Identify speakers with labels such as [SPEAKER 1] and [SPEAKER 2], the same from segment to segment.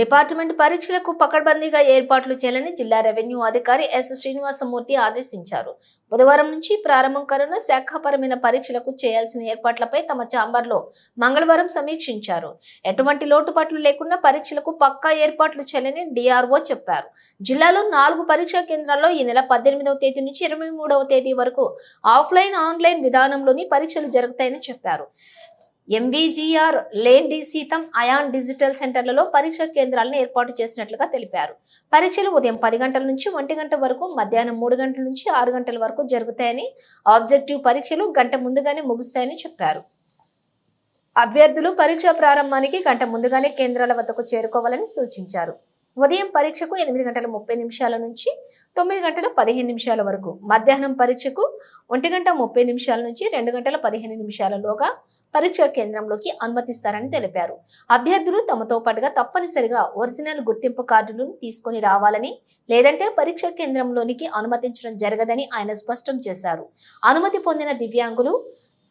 [SPEAKER 1] Department పరీక్షలకు పకడ్బందీగా ఏర్పాట్లు చేయాలని జిల్లా రెవెన్యూ అధికారి ఎస్ శ్రీనివాసమూర్తి ఆదేశించారు. బుధవారం నుంచి ప్రారంభం కానున్న శాఖాపరమైన పరీక్షలకు చేయాల్సిన ఏర్పాట్లపై తమ ఛాంబర్లో మంగళవారం సమీక్షించారు. ఎటువంటి లోటుపాట్లు లేకుండా పరీక్షలకు పక్కా ఏర్పాట్లు చేయాలని డిఆర్ఓ చెప్పారు. జిల్లాలో 4 పరీక్షా కేంద్రాల్లో ఈ నెల 18వ తేదీ నుంచి 23వ తేదీ వరకు ఆఫ్లైన్ ఆన్లైన్ విధానంలోని పరీక్షలు జరుగుతాయని చెప్పారు. ఎంబీజీఆర్ లేన్ డి సీతం అయాన్ డిజిటల్ సెంటర్లలో పరీక్షా కేంద్రాలను ఏర్పాటు చేసినట్లుగా తెలిపారు. పరీక్షలు ఉదయం 10 గంటల నుంచి 1 గంట వరకు, మధ్యాహ్నం 3 గంటల నుంచి 6 గంటల వరకు జరుగుతాయని, ఆబ్జెక్టివ్ పరీక్షలు గంట ముందుగానే ముగుస్తాయని చెప్పారు. అభ్యర్థులు పరీక్ష ప్రారంభానికి గంట ముందుగానే కేంద్రాల వద్దకు చేరుకోవాలని సూచించారు. ఉదయం పరీక్షకు 8:30 నుంచి 9:15 వరకు, మధ్యాహ్నం పరీక్షకు 1:30 నుంచి 2:15లోగా పరీక్షా కేంద్రంలోకి అనుమతిస్తారని తెలిపారు. అభ్యర్థులు తమతో పాటుగా తప్పనిసరిగా ఒరిజినల్ గుర్తింపు కార్డులను తీసుకుని రావాలని, లేదంటే పరీక్షా కేంద్రంలోనికి అనుమతించడం జరగదని ఆయన స్పష్టం చేశారు. అనుమతి పొందిన దివ్యాంగులు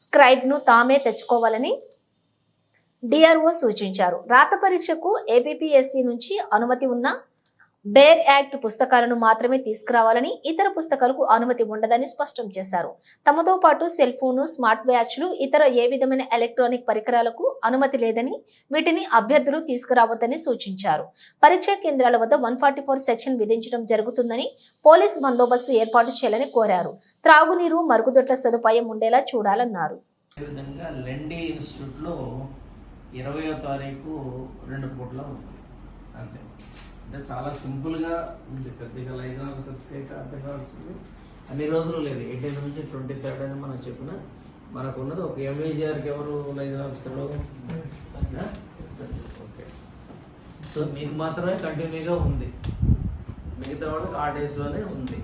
[SPEAKER 1] స్క్రైబ్ ను తామే తెచ్చుకోవాలని డిఆర్ఓ సూచించారు. రాత పరీక్షకు ఏపీపీఎస్సీ నుంచి అనుమతి ఉన్న బేర్ యాక్ట్ పుస్తకాలను మాత్రమే తీసుకురావాలని, ఇతర పుస్తకాలకు అనుమతి ఉండదని స్పష్టం చేశారు. తమతో పాటు సెల్ ఫోను, స్మార్ట్ వాచ్లు, ఇతర ఏ విధమైన ఎలక్ట్రానిక్ పరికరాలకు అనుమతి లేదని, వీటిని అభ్యర్థులు తీసుకురావద్దని సూచించారు. పరీక్షా కేంద్రాల వద్ద 144 సెక్షన్ విధించడం జరుగుతుందని, పోలీస్ బందోబస్తు ఏర్పాటు చేయాలని కోరారు. త్రాగునీరు, మరుగుదొడ్ల సదుపాయం ఉండేలా చూడాలన్నారు.
[SPEAKER 2] 20వ తారీఖు 2 పూట్ల ఉంటుంది అంతే. అంటే చాలా సింపుల్గా ఉంది. పెద్దగా లైజన్ ఆఫీసర్స్కి అయితే అర్థం కావాల్సింది అన్ని రోజులు లేదు. 18 నుంచి 23 అని మనం చెప్పిన మనకు ఉన్నది ఒక ఎంఏజీఆర్కి ఎవరు లైజన్ ఆఫీసర్ ఓకే. సో మీకు మాత్రమే కంటిన్యూగా ఉంది, మిగతా వాళ్ళకి ఆ డేస్లోనే ఉంది.